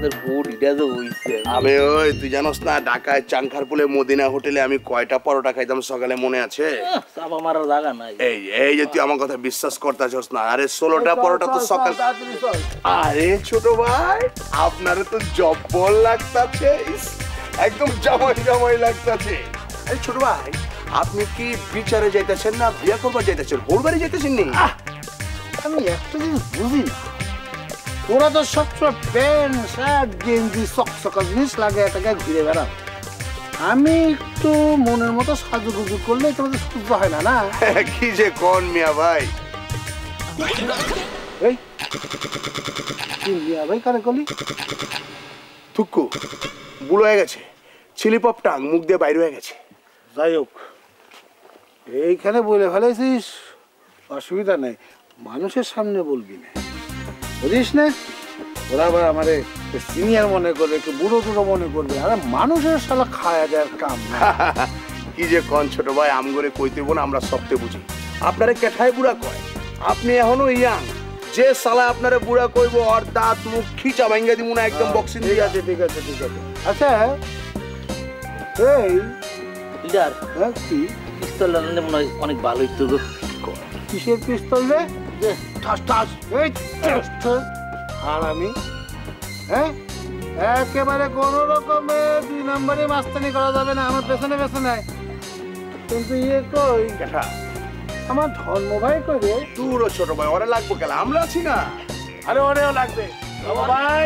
তোর ফুড এটা তো হইছে। আবে ওই তুই জানোস না ঢাকায় চাংখারপুলে মদিনা হোটেলে আমি কয়টা পরোটা খাইতাম সকালে মনে আছে? চাপা মারার জায়গা নাই। এই যে তুই আমার কথা বিশ্বাস করতেছস না, আরে 16টা পরোটা তো সকাল। আরে ছোট ভাই আপনারে তো জব্বল লাগতাছে, একদম জামাই জামাই লাগতাছে। আরে ছোট ভাই আপনি কি বিচারে যাইতেছেন না বিয়ে করবার যাইতেছেন, বোর বাড়ি যাইতেছেন নি? আমি একটা জিনিস বুঝি না, ওরা তো সবসময় প্যান্ট শার্ট গেঞ্জি চকচকা জিনিস লাগে এটাকে ঘুরে বেড়াও। আমি একটু মনের মতো সাজুগুজু করলে তোমাদের সহ্য হয় না না? কি যে কোন মিয়া ভাই। এই কি মিয়া ভাই কারে কলি? থুকু বুড়ো হয়ে গেছে, ছিলিপপ টাং মুখ দিয়ে বাইরে হয়ে গেছে। যাই হোক, এইখানে বলে ফেলেছিস অসুবিধা নেই, মানুষের সামনে বলবি না, বুঝিস না? ওরা আবার আমারে সিনিয়র মনে করবে, একটু বুড়ো টুড়ো মনে করবে, আরে মানুষের সালা খায়া দেওয়ার কাম না। কি যে কোন ছোট ভাই, আমগরে কইতে না আমরা সবতে বুঝি, আপনারে কেঠায় বুড়া কয়, আপনি এখনো ইয়াং, যে সালা আপনারে বুড়া কইবো আর দাঁত মুখ খিচা ভাঙ্গা দিমু না একদম বক্সিং ঠিক দিয়ে। আছে ঠিক আছে ঠিক আছে। আচ্ছা এই লিডার কি পিস্তল লাগালে মনে হয় অনেক ভালো হইতো গো। কিসের পিস্তল রে? ঠাস ঠাস এই হারামি, হ্যাঁ একেবারে কোন রকমে 2 নম্বরে মাস্তানি করা যাবে না, আমার পেছনে পেছনে। কিন্তু ইয়ে কই কেঠা আমার ধর্ম ভাই কই রে? দূর ছোট ভাই, ওরে লাগবো কেলা, আমরা আছি না। আরে ওরেও লাগবে ধর্ম ভাই।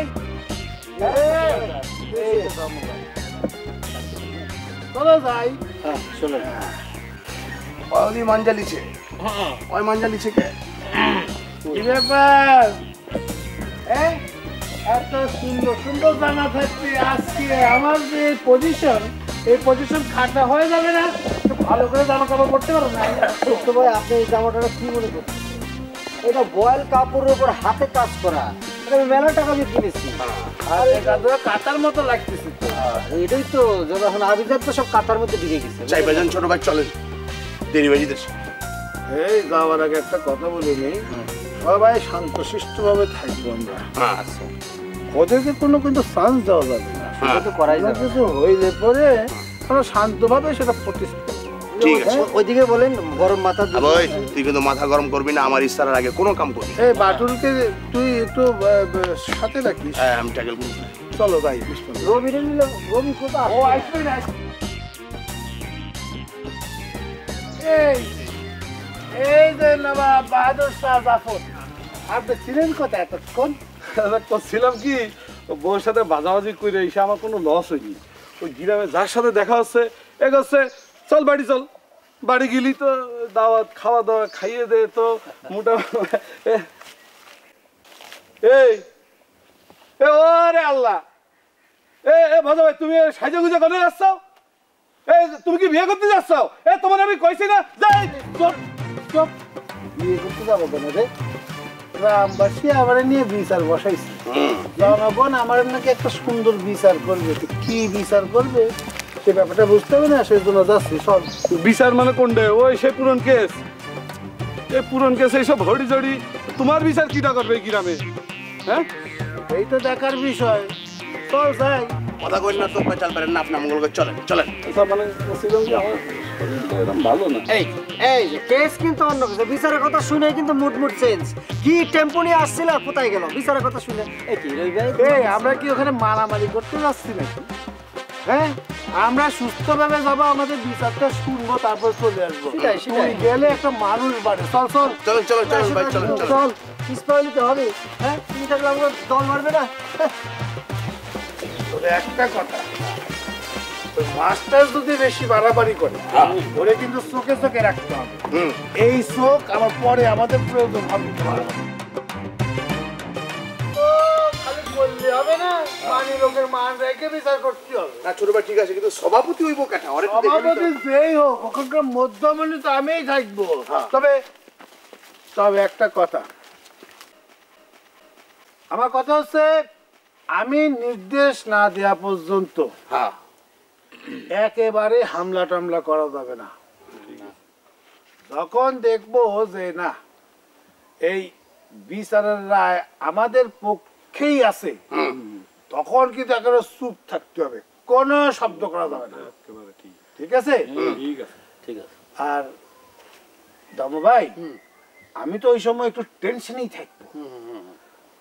চলো যাই। হ্যাঁ চলো। ওই মাঞ্জা লিছে, ওই মাঞ্জা লিছে কে? কি ব্যাপার? এত সুন্দর সুন্দর জামা থাকতে আজকে আমার যে পজিশন, এই পজিশন খাটা হয়ে যাবে না? ভালো করে জামা কাপড় পরতে পারো না? তো ভাই আপনি এই জামাটা কি মনে করছেন? এটা বয়েল কাপড়ের উপর হাতে কাজ করা, এটা আমি মেলা টাকা দিয়ে কিনেছি। আর এটা তো কাতার মতো লাগতেছে তো। এটাই তো যখন আবিদার তো সব কাতার মধ্যে ঢুকে গেছে। চাই বাজান ছোট ভাই চলেন, দেরি বাজিতেছে। এই যাওয়ার আগে একটা কথা বলে নেই, সবাই শান্তশিষ্ট ভাবে থাকবো আমরা। আচ্ছা ওদেরকে কোনো কিন্তু চান্স দেওয়া যাবে না, সেটা তো করাই যাবে। কিছু হইলে পরে আমরা শান্তভাবে সেটা প্রতিষ্ঠা করবো। ঠিক আছে। ওইদিকে বলেন গরম মাথা ওই তুই কিন্তু মাথা গরম করবি না, আমার ইশারার আগে কোনো কাম করবি। এই বাটুলকে তুই একটু সাথে রাখিস। হ্যাঁ আমি ট্যাকেল করবো। চলো যাই। রবিরে নিলে রবি কোথায়? ও আসবে না। এই যে নবাব বাহাদুর শাহ জাফর, আপনি ছিলেন কোথায় এতক্ষণ? করছিলাম কি, বউর সাথে বাজাবাজি করে এসে আমার কোনো লস হয়নি। ওই গ্রামে যার সাথে দেখা হচ্ছে এগোচ্ছে, চল বাড়ি চল। বাড়ি গেলি তো দাওয়াত খাওয়া দাওয়া খাইয়ে দে তো মোটামুটি। এই ওরে আল্লাহ, এ ভাজা ভাই তুমি সাজা গুজা করে যাচ্ছ? তুমি কি বিয়ে করতে যাচ্ছ? তোমার আমি কইছি না যাই। চুপ, বিয়ে করতে যাবো কেন রে? গ্রামবাসী আমার নিয়ে বিচার বসাইছে, জনগণ আমার নাকি একটা সুন্দর বিচার করবে। কি বিচার করবে সে ব্যাপারটা বুঝতে হবে না, সেই জন্য যাচ্ছি। সব বিচার মানে কোনটা? ওই সে পুরন কেস, এই পুরন কেস এইসব হড়ি জড়ি। তোমার বিচার কিটা করবে এই গ্রামে? হ্যাঁ এই তো দেখার বিষয়। চল যাই। কথা কই না তো চাল পারেন না, আপনি মঙ্গল করে চলেন চলেন। মানে বলছিলাম যে আমার শরীরটা এরকম ভালো না। এই যে কেস কিন্তু অন্য কিছু, বিচারের কথা শুনে কিন্তু মুড চেঞ্জ। কি টেম্পো নিয়ে আসছিল, কোথায় গেল বিচারের কথা শুনে? এই কি রবি ভাই, এই আমরা কি ওখানে মারামারি করতে যাচ্ছি নাকি? হ্যাঁ আমরা সুস্থভাবে যাবো, আমাদের বিচারটা শুনবো, তারপর চলে আসবো। সেটাই, সেটাই। তুই গেলে একটা মানুষ বাড়ে। চল চল চলেন চলেন চলেন ভাই চলেন চলেন। চল পিছপা হইতে হবে। হ্যাঁ তুমি থাকলে আমাকে দল মারবে না। তোর একটা কথা, মাস্টার যদি বেশি বাড়াবাড়ি করে ওরে কিন্তু চোখে চোখে রাখতে হবে। এই চোখ আমার পরে আমাদের প্রয়োজন হবে। খালি বললে হবে না, মানি লোকের মান রেখে বিচার করতে হবে। না ছোট ভাই ঠিক আছে, কিন্তু সভাপতি হইব কাটা। সভাপতি যেই হোক, ওখানকার মধ্যমণি তো আমিই থাকবো। তবে তবে একটা কথা, আমার কথা হচ্ছে আমি নির্দেশ না দেওয়া পর্যন্ত একেবারে হামলা টামলা করা যাবে না। যখন দেখবো যে না এই বিচারের রায় আমাদের পক্ষেই আছে, তখন কিন্তু একেবারে চুপ থাকতে হবে, কোনো শব্দ করা যাবে না, একেবারে ঠিক ঠিক আছে? ঠিক আছে। ঠিক আছে। আর দামু ভাই, আমি তো ওই সময় একটু টেনশনেই থাকবো,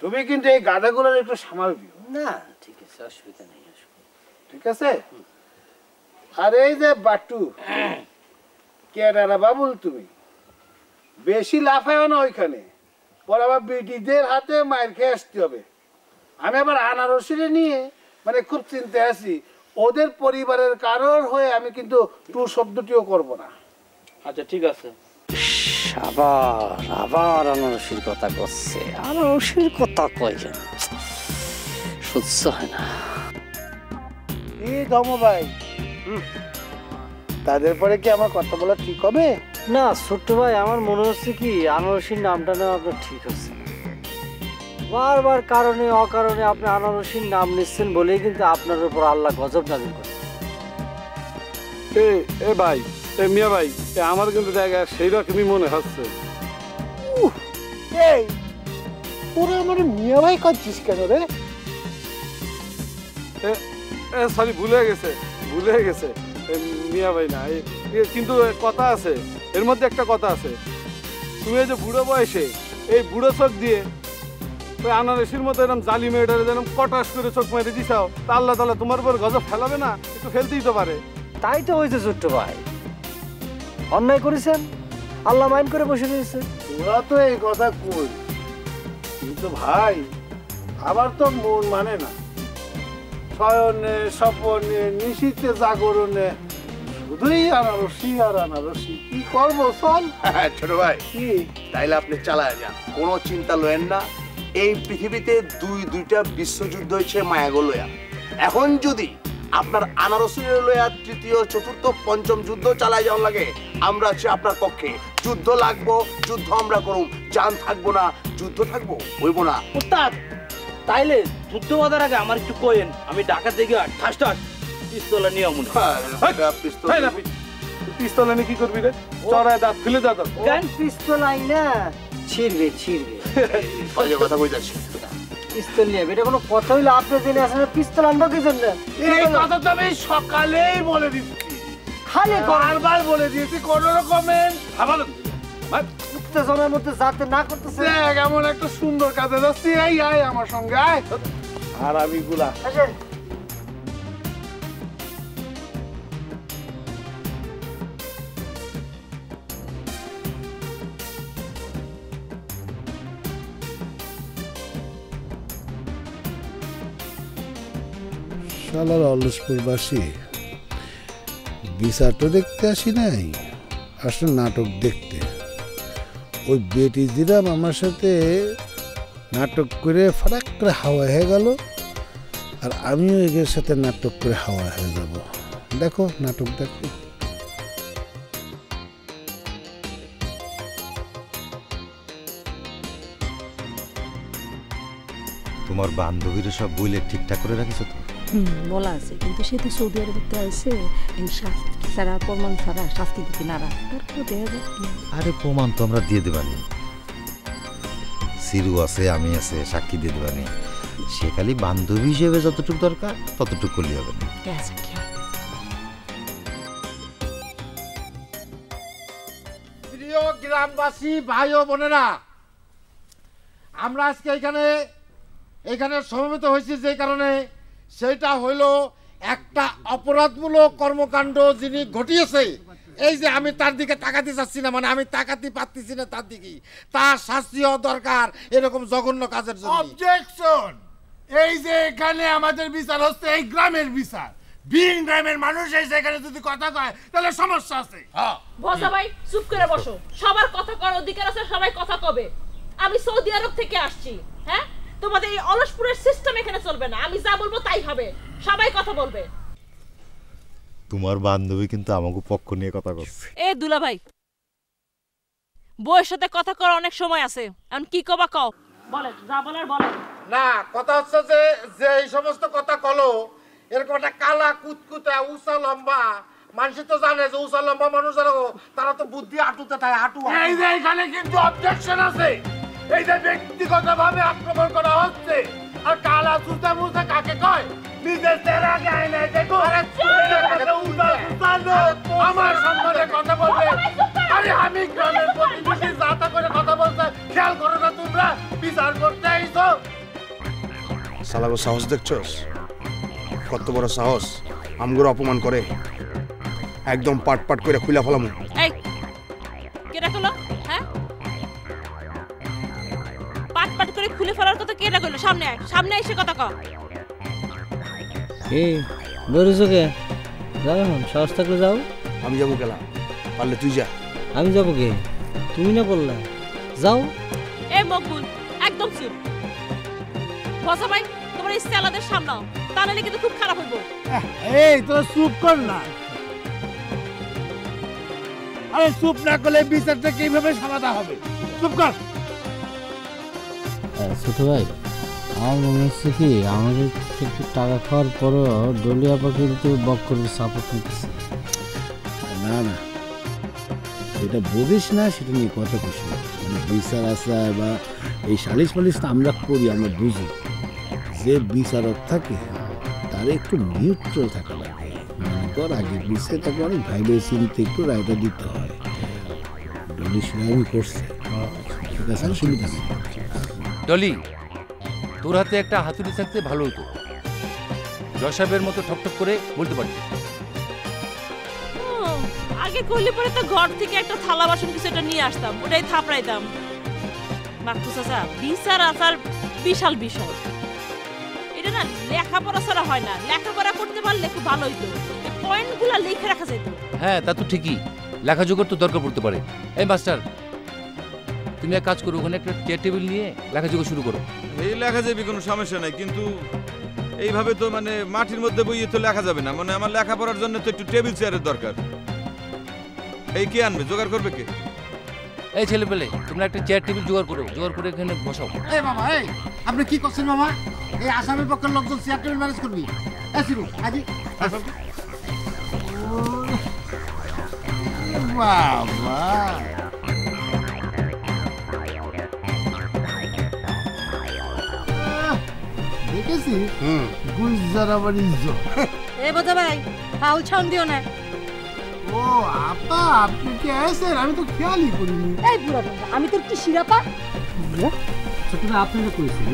তুমি কিন্তু এই গাদাগুলোর একটু সামাল দিও, না ঠিক আছে, অসুবিধা নেই। ঠিক আছে? আর এই যে বাটু কেরারা বাবুল, তুমি বেশি লাফায়ও না ওইখানে, পর আবার ব্রিটিশদের হাতে মার খেয়ে আসতে হবে। আমি আবার আনারসিরে নিয়ে মানে খুব চিন্তায় আছি, ওদের পরিবারের কারোর হয়ে আমি কিন্তু টু শব্দটিও করব না। আচ্ছা ঠিক আছে। আবার আবার আনারসির কথা করছে, আনারসির কথা কয় যেন সহ্য হয় না। এই দমো ভাই, তাদের পরে কি আমার কথা বলা ঠিক হবে? না ছোট্ট ভাই, আমার মনে হচ্ছে কি আনারসির নামটা নেওয়া আপনার ঠিক হচ্ছে না। বারবার কারণে অকারণে আপনি আনারসির নাম নিচ্ছেন বলেই কিন্তু আপনার উপর আল্লাহ গজব নাজিল করে। এ ভাই, এ মিয়া ভাই, আমার কিন্তু জায়গা সেই রকমই মনে হচ্ছে। এই পুরো আমার মিয়া ভাই করছিস কেন রে? সরি, ভুলে গেছে। মিয়া ভাই না, কিন্তু কথা আছে, এর মধ্যে একটা কথা আছে। তুমি এই যে বুড়ো বয়সে এই বুড়ো চোখ দিয়ে ওই আনারসির মতো এরকম জালি মেয়েটারে যেন কটাস করে চোখ মেরে দিছাও, তা আল্লাহ তাআলা তোমার উপর গজব ফেলাবে না? একটু ফেলতেই তো পারে। তাই তো হয়েছে ছোট্ট ভাই, অন্যায় করেছেন, আল্লাহ মাইন করে বসে রয়েছে। তোরা তো এই কথা কই, কিন্তু ভাই আবার তো মন মানে না, শয়নে স্বপনে নিশীতে জাগরণে শুধুই আনারসি আর আনারসি, কি করবো চল। ছোট ভাই, কি তাইলে আপনি চালায় যান, কোনো চিন্তা লয়েন না। এই পৃথিবীতে দুইটা বিশ্বযুদ্ধ হয়েছে মায়াগো লয়া। এখন যদি আপনার আনারসের লয়া তৃতীয় চতুর্থ পঞ্চম যুদ্ধ চালায় যাওয়ার লাগে, আমরা আছি আপনার পক্ষে। যুদ্ধ লাগবো, যুদ্ধ আমরা করুম, জান থাকবো না, যুদ্ধ থাকবো, হইব না। উস্তাদ, তাইলে যুদ্ধ বাঁধার আগে আমার একটু কইেন, আমি ঢাকা থেকে ঠাস ঠাস পিস্তলের নিয়ম পিস্তল এনে কি করবি রে? চড়ায় দাঁত ফেলে দাঁত। পিস্তল আইনা ছিড়বে বাজে কথা কইতাছি। পিস্তল নিয়ে এটা কোনো কথা হইলে আপনি জেনে আসেন, পিস্তল আনবো কি জন্য? এই কথা তো আমি সকালেই বলে দিচ্ছি, খালি বারবার বলে দিয়েছি, কোন রকমের উত্তেজনার মধ্যে যাতে না করতেছে। দেখ এমন একটা সুন্দর কাজে যাচ্ছি, এই আয় আমার সঙ্গে আয়। আর আমি গুলা আসেন। শালার অলসপুরবাসী, বিচার তো দেখতে আসি নাই, আসলে নাটক দেখতে। ওই বেটি দিলাম আমার সাথে নাটক করে ফারাক করে হাওয়া হয়ে গেল, আর আমিও এদের সাথে নাটক করে হাওয়া হয়ে যাব। দেখো নাটক দেখো। তোমার বান্ধবীরা সব বইলে ঠিকঠাক করে রাখিছো তো? বলা আছে, কিন্তু সে তো সৌদি আরবতে আছে, এই শাস্তি ছাড়া প্রমাণ ছাড়া শাস্তি দিতে নারা, তারপরে দেখা যাক কি। আরে প্রমাণ তো আমরা দিয়ে দেবানি, সিরু আছে, আমি আছে, সাক্ষী দিয়ে দেবানি। সে খালি বান্ধবী হিসেবে যতটুকু দরকার ততটুকু করলে হবে না। দেখা যাক কি হয়। প্রিয় গ্রামবাসী ভাই ও বোনেরা, আমরা আজকে এখানে সমবেত হয়েছি যে কারণে, সেটা হইল একটা অপরাধমূলক কর্মকাণ্ড যিনি ঘটিয়েছে। এই যে আমি তার দিকে তাকাতে চাচ্ছি না, মানে আমি তাকাতে পারতেছি না তার দিকে, তার শাস্তি হওয়া দরকার এরকম জঘন্য কাজের জন্য। অবজেকশন! এই যে এখানে আমাদের বিচার হচ্ছে এই গ্রামের বিচার, ভিন গ্রামের মানুষ এসে এখানে যদি কথা কয় তাহলে সমস্যা আছে। ভজা ভাই চুপ করে বসো, সবার কথা করার অধিকার আছে, সবাই কথা কবে। আমি সৌদি আরব থেকে আসছি, হ্যাঁ, তোমাদের এই অলসপুরের সিস্টেম এখানে চলবে না, আমি যা বলবো তাই হবে, সবাই কথা বলবে। তোমার বান্ধবী কিন্তু আমাকে পক্ষ নিয়ে কথা করছে। এ দুলা ভাই, বউয়ের সাথে কথা করার অনেক সময় আছে, এখন কি কবা কও, বলেন যা বলার বলেন। না, কথা হচ্ছে যে এই সমস্ত কথা কলো, এরকম একটা কালা কুতকুতা উঁচা লম্বা মানুষ তো জানে যে উঁচা লম্বা মানুষ তারা তো বুদ্ধি হাঁটুতে থাকে, হাঁটু। এই যে এখানে কিন্তু অবজেকশন আছে, এই যে ব্যক্তিগতভাবে আক্রমণ করা হচ্ছে, আর কালা সুতা মুসা কাকে কয়? নিজের চেহারা আগে আয়নায় দেখো। আমার সম্মানে কথা বলবে। আরে আমি গ্রামের প্রতিবেশী যাতা করে কথা বলতে খেয়াল করো না তোমরা? বিচার করতে আইছো? শালাগো সাহস দেখছস? কত বড় সাহস আমগুলো অপমান করে। একদম পাট পাট করে খুলে ফেলাম। এই কেডা কইলো? হ্যাঁ পাট পাট করে খুলে ফেলার কথা কেডা কইলো? সামনে আয়, সামনে এসে কথা কও। এই বেরোছো কে? যাও এখন, সাহস থাকলে যাও। আমি যাবো গেলা, পারলে তুই যা। আমি যাবো কে? তুমি না বললা যাও। এ মকবুল একদম চুপ। বসা ভাই তোমার এই স্যালাদের সামলাও, তাহলে কিন্তু খুব খারাপ হইব। এই তোরা চুপ কর না। আরে চুপ না করলে বিচারটা কিভাবে সমাধান হবে? চুপ কর। ছোট ভাই, আমার মনে হচ্ছে কি আমাদের একটু টাকা খাওয়ার পরও ডলি আপা কিন্তু বক্করের সাপোর্ট নিচ্ছে। না না, যেটা বুঝিস না সেটা নিয়ে কথা কিছু না। মানে বিচার আচার বা এই সালিশ ফালিশ তো আমরা করি, আমরা বুঝি। যে বিচারক থাকে তার একটু নিউট্রাল থাকা লাগে। মনে কর আগে বিচার তাকে অনেক ভাইবে চিনতে একটু রায়টা দিতে হয়। ডলি সেরকমই করছে, ঠিক আছে, অসুবিধা নেই। ডলি, তোর হাতে একটা হাতুড়ি থাকতে ভালো হতো। জসাবের মতো ঠকঠক করে বলতে পারতি। আগে কইলে পরে তো ঘর থেকে একটা থালা বাসন কিছু একটা নিয়ে আসতাম, ওটাই থাপড়াইতাম। মাকু চাচা, বিচার আচার বিশাল বিষয়। এটা না লেখাপড়া ছাড়া হয় না। লেখাপড়া করতে পারলে খুব ভালো হইতো, এই পয়েন্টগুলো লিখে রাখা যেত। হ্যাঁ, তা তো ঠিকই, লেখাযোগের তো দরকার পড়তে পারে। এই মাস্টার, তুমি এক কাজ করো, ওখানে একটা চেয়ার টেবিল নিয়ে লেখাযোগ শুরু করো। এই লেখা যাবে, কোনো সমস্যা নাই, কিন্তু এইভাবে তো মানে মাটির মধ্যে বইয়ে তো লেখা যাবে না। মানে আমার লেখাপড়ার জন্য তো একটু টেবিল চেয়ারের দরকার। এই কে আনবে, জোগাড় করবে কে? এই ছেলে পেলে, তোমরা একটা চেয়ার টেবিল জোগাড় করো, জোগাড় করে এখানে বসাও। এই মামা, এই আপনি কি করছেন মামা? এই আসামের পক্ষের লোকজন চেয়ার টেবিল ম্যানেজ করবি? আসিরু আজি বাবা, দেখেছি গুলজার আবার ইজ্জত। এ বোঝা ভাই, ফাউল ছাউন দিও না। ও আপা, আপনি কি আছেন? আমি তো খেয়ালই করিনি। এই বুড়া বাবা, আমি তোর কি শিরাপা? ছোট ভাই আপনারা কইছেন,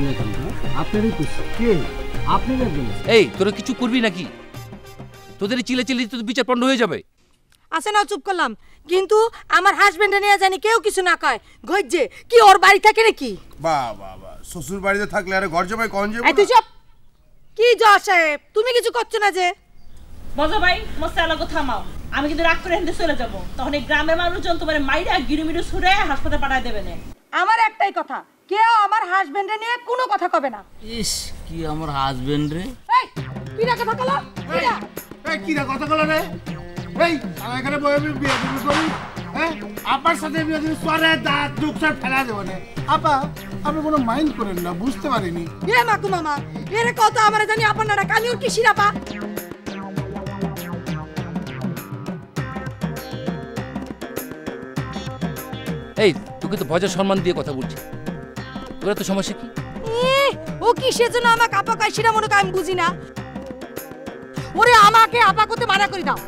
আপনারই কইছেন। কে? আপনারা বলেছেন। এই তোরা কিছু করবি নাকি? তোদের চিলে চিলে তো বিচার পণ্ড হয়ে যাবে। আছে না, চুপ করলাম। কিন্তু আমার হাজবেন্ডে নিয়ে জানি কেউ কিছু না কয়। গজ্জে কি ওর বাড়ি থাকে নাকি? বাহ বাহ বাহ, শ্বশুর বাড়িতে থাকলে আরে ঘর জমাই কন যাবে। এই তুই চুপ। কি জজ সাহেব, তুমি কিছু করছো না যে? বজা ভাই, তোমার স্যালাগো থামাও। আমি কিন্তু রাগ করে হেঁটে চলে যাবো, তখন এই গ্রামের মানুষজন তোমার মাইরা গিরুমিরু ছুড়ে হাসপাতালে পাঠায় দেবে না। আমার একটাই কথা, কেউ আমার হাজবেন্ডে নিয়ে কোনো কথা কবে না। ইস, কি আমার হাজবেন্ড রে। এই কি না কথা কলো? এই কি না কথা কলো রে? এই আমি এখানে বই বিয়ে দিবি করি। হ্যাঁ, আপার সাথে বিয়ে দিবি, সরে দাঁত দুঃখসার ফেলা দেবো না। আপা, আপনি কোনো মাইন্ড করেন না, বুঝতে পারিনি। এ মাকু মামা, এর কথা আমার জানি আপনারা কানিউর কি শিরাপা? এই তোকে তো ভজা সম্মান দিয়ে কথা বলছি, তোরা তো সমস্যা কি? ও কি সেজন্য আমাকে আপা কয় সেটা মনে কয় আমি বুঝি না। ওরে আমাকে আপা করতে মানা করে দাও।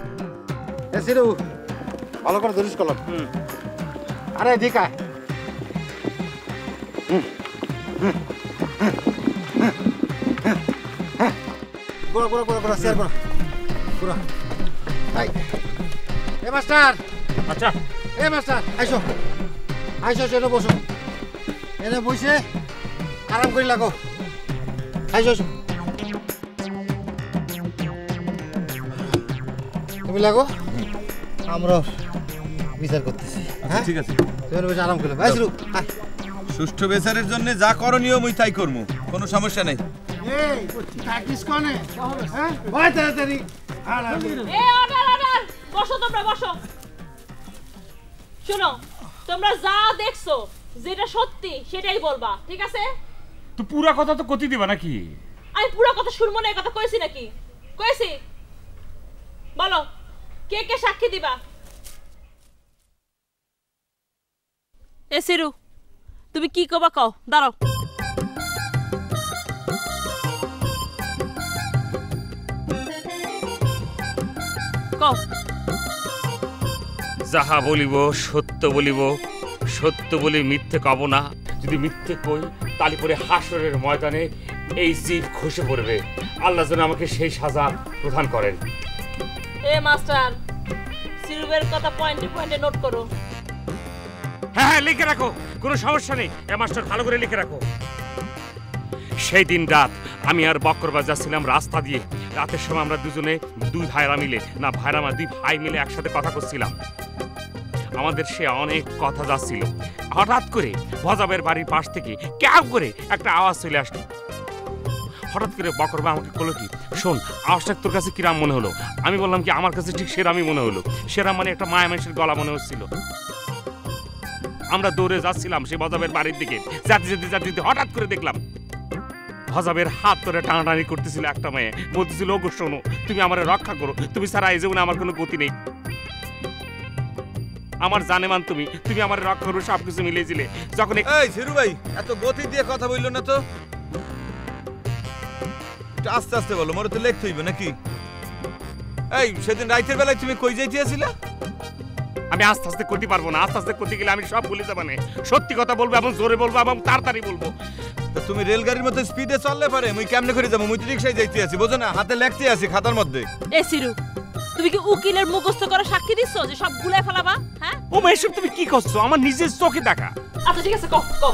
এ সিরু, ভালো করে ধরিস কলম। আরে এদিকে আয়। গোড়া গোড়া গোড়া গোড়া শেয়ার গোড়া গোড়া। এ মাস্টার। আচ্ছা। এ মাস্টার, আইসো আইসো, এনে বসো। এনে বসে আরাম করে লাগো। আইসো আইসো, তুমি লাগো, আমরা বিচার করতেছি। হ্যাঁ ঠিক আছে, তুমি বসে আরাম করে। আইসো সুষ্ঠু বিচারের জন্য যা করণীয় মুই তাই করবো, কোনো সমস্যা নেই। এই থাকিস কোনে? হ্যাঁ ওই তাড়াতাড়ি। এই অর্ডার অর্ডার, বসো তোমরা বসো। শোনো, তোমরা যা দেখছো যেটা সত্যি সেটাই বলবা, ঠিক আছে? তো পুরা কথা তো কতি দিবা নাকি? আমি পুরো কথা শুনবো না, এই কথা কইছি নাকি? কইছি? বলো, কে কে সাক্ষী দিবা? এ সিরু, তুমি কি কবা কও, দাঁড়াও। কও। যাহা বলিব সত্য বলিব, সত্য বলি মিথ্যে কব না। যদি মিথ্যে কই তাহলে পরে হাসরের ময়দানে এই জিভ খসে পড়বে। আল্লাহ যেন আমাকে সেই সাজা প্রদান করেন। এ মাস্টার, সিরুবের কথা পয়েন্টে পয়েন্টে নোট করো। হ্যাঁ হ্যাঁ, লিখে রাখো, কোনো সমস্যা নেই। মাস্টার ভালো করে লিখে রাখো। সেই দিন রাত আমি আর বক্করবাজ যাচ্ছিলাম রাস্তা দিয়ে। রাতের সময় আমরা দুজনে, দুই ভাইরা মিলে, না ভাইরা মা, দুই ভাই মিলে একসাথে কথা করছিলাম। আমাদের সে অনেক কথা যাচ্ছিল। হঠাৎ করে ভজাবের বাড়ির পাশ থেকে ক্যাব করে একটা আওয়াজ চলে আসলো। হঠাৎ করে বকরবা আমাকে বললো কি, শোন, আওয়াজটা তোর কাছে কিরাম মনে হলো? আমি বললাম কি, আমার কাছে ঠিক সেরামই মনে হলো। সেরাম মানে একটা মায়া মানুষের গলা মনে হচ্ছিল। আমরা দৌড়ে যাচ্ছিলাম সেই ভজাবের বাড়ির দিকে। যাতে যেতে যাতে যেতে হঠাৎ করে দেখলাম ভজাবের হাত ধরে টানাটানি করতেছিল একটা মেয়ে। বলতেছিল, ওগো শোনো, তুমি আমার রক্ষা করো, তুমি ছাড়া এই জীবনে আমার কোনো গতি নেই। আমার জানেমান তুমি, তুমি আমার রক্ষা করো, সবকিছু মিলেছিলে। যখন এই ঝিরু ভাই, এত গতি দিয়ে কথা বললো না তো, আস্তে আস্তে বলো, মরে তো লিখতে হইবে নাকি? এই সেদিন রাতের বেলায় তুমি কই যাইতেছিলে? আমি আস্তে আস্তে করতে পারবো না। আস্তে আস্তে করতে গেলে আমি সব ভুলে যাবো না। সত্যি কথা বলবো এবং জোরে বলবো এবং তাড়াতাড়ি বলবো। তুমি রেলগাড়ির মধ্যে স্পিডে চললে পারে, মুই কেমনে করে যাবো? মুই তো রিক্সায় যাইতে আছি, বোঝো না? হাতে লেখতে আছি খাতার মধ্যে। এ সিরু, তুমি কি উকিলের মুখস্থ করে সাক্ষী দিচ্ছ যে সব গুলাই ফেলাবা? হ্যাঁ ও মা, এসব তুমি কি করছো? আমার নিজের চোখে দেখা। আচ্ছা ঠিক আছে, কও কও।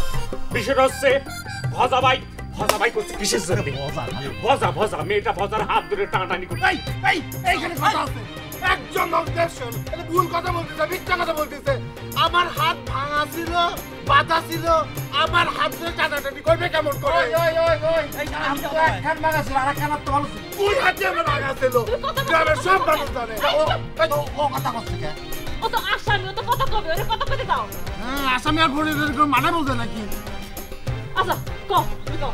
বিষয়টা হচ্ছে ভজা ভাই করছে কিসের জন্য? ভজা মেয়েটা ভজার হাত ধরে টানাটানি করছে। এইখানে কথা আছে। একজন অবজেকশন, এটা ভুল কথা বলতেছে, মিথ্যা কথা বলতেছে। আমার হাত ভাঙা ছিল, বাধা ছিল, আমার হাত ধরে টানাটানি করবে কেমন করে? আমি তো একখান ভাঙা ছিল, আর একখান তো ভালো ছিল। কোন হাতে আমার ভাঙা ছিল? গ্রামের সব মানুষ জানে। ও কথা করছে কে? ও তো আসামি, ও তো কথা কবে, ওরে কথা কইতে দাও। হ্যাঁ, আসামি আর পড়ে মানে বলতে নাকি? আচ্ছা কও, তুমি কও।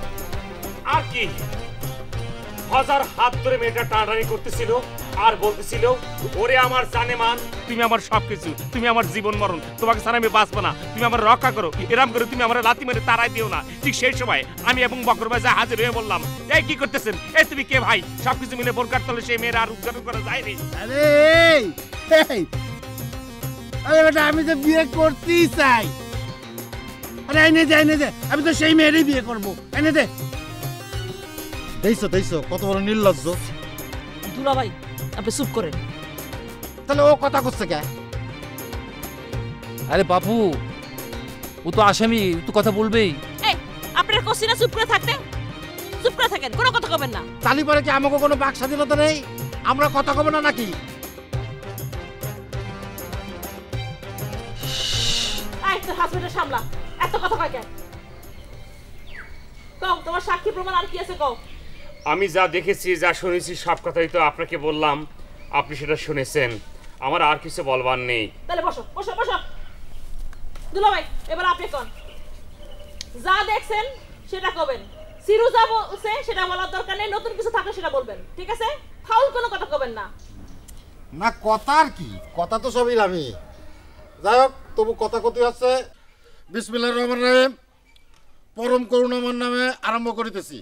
আর কি, ভজার হাত ধরে মেয়েটা টানাটানি করতেছিল আর বলতেছিল, ওরে আমার জানেমান, তুমি আমার সবকিছু, তুমি আমার জীবন মরণ, তোমাকে ছাড়া আমি বাঁচবো না, তুমি আমার রক্ষা করো, এরম করে তুমি আমার লাথি মেরে তাড়াই দিও না। ঠিক সেই সময় আমি এবং বকরবাজ হাজির হয়ে বললাম, এই কি করতেছেন? এই তুমি কে ভাই? সবকিছু মিলে বোরকার তলে সেই মেয়েরা আর উদ্ঘাটন করা যায়নি। আরে বেটা, আমি তো বিয়ে করতেই চাই। আরে আইনে দে, আমি তো সেই মেয়েরই বিয়ে করবো। আইনে দে। দেখছো কত বড় নির্লজ্জ। দুলা ভাই, আপনি চুপ করেন। তাহলে ও কথা করছে কে? আরে বাপু, ও তো আসামি, ও তো কথা বলবেই। এই, আপনার কোশ্চেনে চুপ করে থাকতে, চুপ করে থাকেন, কোনো কথা কবেন না। তালি পরে কি আমাকে কোনো বাক স্বাধীনতা নেই? আমরা কথা কব না নাকি? এই তোর হাজবেন্ডের সামলা, এত কথা কয় কেন? কও, তোমার সাক্ষী প্রমাণ আর কি আছে কও। আমি যা দেখেছি, যা শুনেছি, সব কথাই তো আপনাকে বললাম, আপনি সেটা শুনেছেন। আমার আর কিছু বলবার নেই। তাহলে বসো বসো বসো। দুলা ভাই, এবার আপনি কোন, যা দেখছেন সেটা কবেন। সিরু যা বলছে সেটা বলার দরকার নেই, নতুন কিছু থাকলে সেটা বলবেন, ঠিক আছে? ফাউল কোনো কথা কবেন না। না, কথা আর কি, কথা তো সবই আমি। যাই হোক, তবু কথা কথি হচ্ছে। বিসমিল্লাহির রহমানির রহিম, পরম করুণাময় নামে আরম্ভ করিতেছি।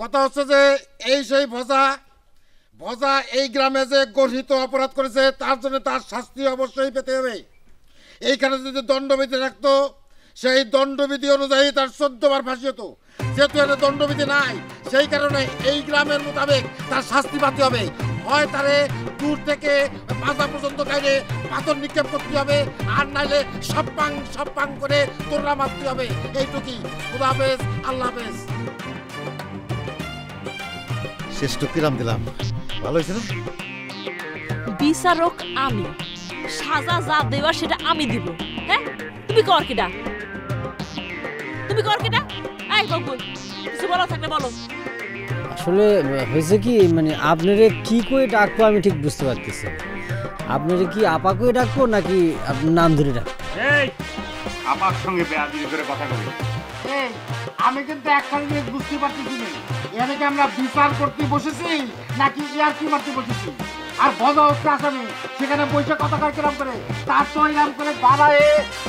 কথা হচ্ছে যে এই সেই ভজা এই গ্রামে যে গর্হিত অপরাধ করেছে, তার জন্য তার শাস্তি অবশ্যই পেতে হবে। এইখানে যদি দণ্ডবিধি রাখতো, সেই দণ্ডবিধি অনুযায়ী তার 14 বার ফাঁসি হতো। যেহেতু এখানে দণ্ডবিধি নাই, সেই কারণে এই গ্রামের মোতাবেক তার শাস্তি পাতে হবে। হয় তারে দূর থেকে মাথা পর্যন্ত গাইলে পাথর নিক্ষেপ করতে হবে, আর নাইলে সপ্পাং করে তোররা মারতে হবে। এইটুকুই। খুদা হাফেজ, আল্লাহ হাফেজ। শেষ তো কিরাম দিলাম, ভালো হয়েছে না? বিচারক আমি, সাজা যা দেওয়া সেটা আমি দিব। হ্যাঁ, তুমি কর কিটা, তুমি কর কিটা। এই বকুল, কিছু বলা থাকলে বলো। আসলে হয়েছে কি, মানে আপনারে কি করে ডাকবো আমি ঠিক বুঝতে পারতেছি। আপনারে কি আপা করে ডাকবো নাকি আপনার নাম ধরে ডাকবো? এই, আপার সঙ্গে বেয়াদবি করে কথা বলি। আমি কিন্তু একখানে জিনিস বুঝতে পারতেছি না, এখানে কি আমরা বিচার করতে বসেছি নাকি ইয়ার্কি মারতে বসেছি? আর ভজা হচ্ছে আসামি, সেখানে বসে কথা কয় কিরাম করে, তার তো ইরাম করে বাড়ায়,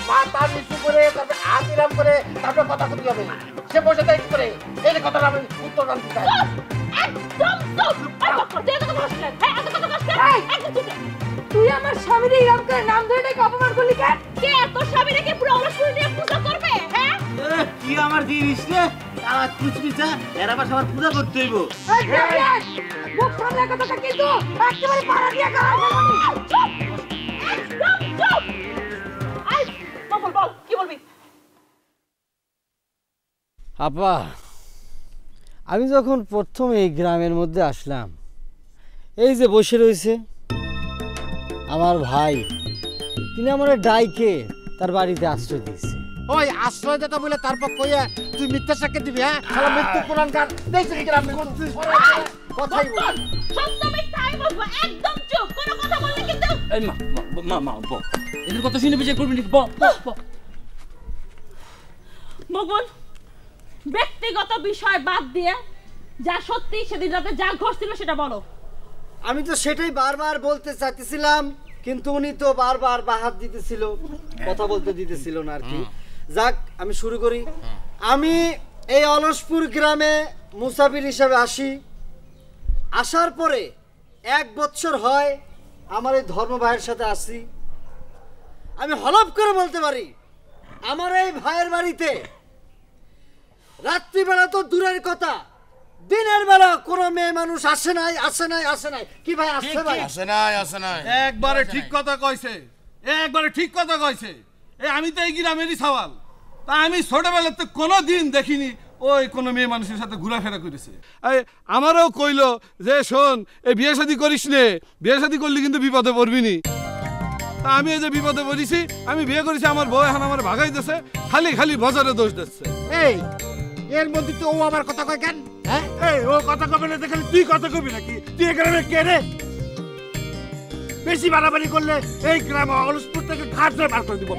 মাথা নিচু করে, তারপরে হাত ইরাম করে, তারপরে কথা করতে হবে। সে বসে দেয় কি করে? এই কথাটা আমি উত্তর জানতে চাই। একদম চুপ। আর বকর, তুই এত কথা বলছিস? হ্যাঁ, এত কথা বলছিস? তুই আমার স্বামীর এরকম করে নাম ধরে ডেকে অপমান করলি কেন? কে তোর স্বামীরে কি পুরো অলসপুর নিয়ে পূজা করবে? হ্যাঁ কি আমার জিনিস রে আমার কুচকুচা এর আবার সবার পূজা করতে হইব। মুখ সামনে কথাটা কিন্তু একেবারে পাড়া দিয়ে গাল ফেলবি। একদম চুপ। আই বল কি বলবি? আপা আমি যখন প্রথম এই গ্রামের মধ্যে আসলাম, এই যে বসে রয়েছে আমার ভাই, তিনি আমার ডাইকে তার বাড়িতে আশ্রয় দিয়েছে। ওই আশ্রয় দাতা বলে তারপর কইয়া তুই মিথ্যা সাক্ষী দিবি? হ্যাঁ শালা মৃত্যু পুরাণ গান দেখছিস কি গ্রামে করছিস? কথাই বল। সত্য মিথ্যাই বলবো, একদম চুপ। কোনো কথা বললে কিন্তু এই মা বল, এদের কথা শুনে বিচার করবি নাকি? বল। মগন, ব্যক্তিগত বিষয় বাদ দিয়ে যা সত্যি সেদিন রাতে যা ঘটছিল সেটা বলো। আমি তো সেটাই বারবার বলতে চাইতেছিলাম, কিন্তু উনি তো বারবার বাহাত দিতেছিল, কথা বলতে দিতেছিল না আর কি। যাক আমি শুরু করি। আমি এই অলসপুর গ্রামে মুসাফির হিসাবে আসি। আসার পরে 1 বছর হয় আমার এই ধর্ম ভাইয়ের সাথে আসি। আমি হলফ করে বলতে পারি আমার এই ভাইয়ের বাড়িতে রাত্রিবেলা তো দূরের কথা, দিনের বেলা কোনো মেয়ে মানুষ আসে নাই। কি ভাই আসছে? ভাই আসে নাই। একবারে ঠিক কথা কইছে। আমি তো এই গ্রামেরই সওয়াল। তা আমি ছোটবেলাতে কোনো দিন দেখিনি ওই কোনো মেয়ে মানুষের সাথে ঘোরাফেরা করেছে। আমারও কইলো যে শোন, এই বিয়ে শাদী করিস নে, বিয়ে শাদী করলে কিন্তু বিপদে পড়বি নি। তা আমি এই যে বিপদে পড়েছি, আমি বিয়ে করেছি, আমার বউ এখন আমার ভাগাই দিচ্ছে, খালি বাজারে দোষ দিচ্ছে। এই এর মধ্যে তো ও আমার কথা কয় কেন? হ্যাঁ এই ও কথা কবে না, দেখলে তুই কথা কবি নাকি? তুই এখানে কে রে? বেশি বাড়াবাড়ি করলে এই গ্রাম অলসপুর থেকে ঘাট ধরে বার করে দিব।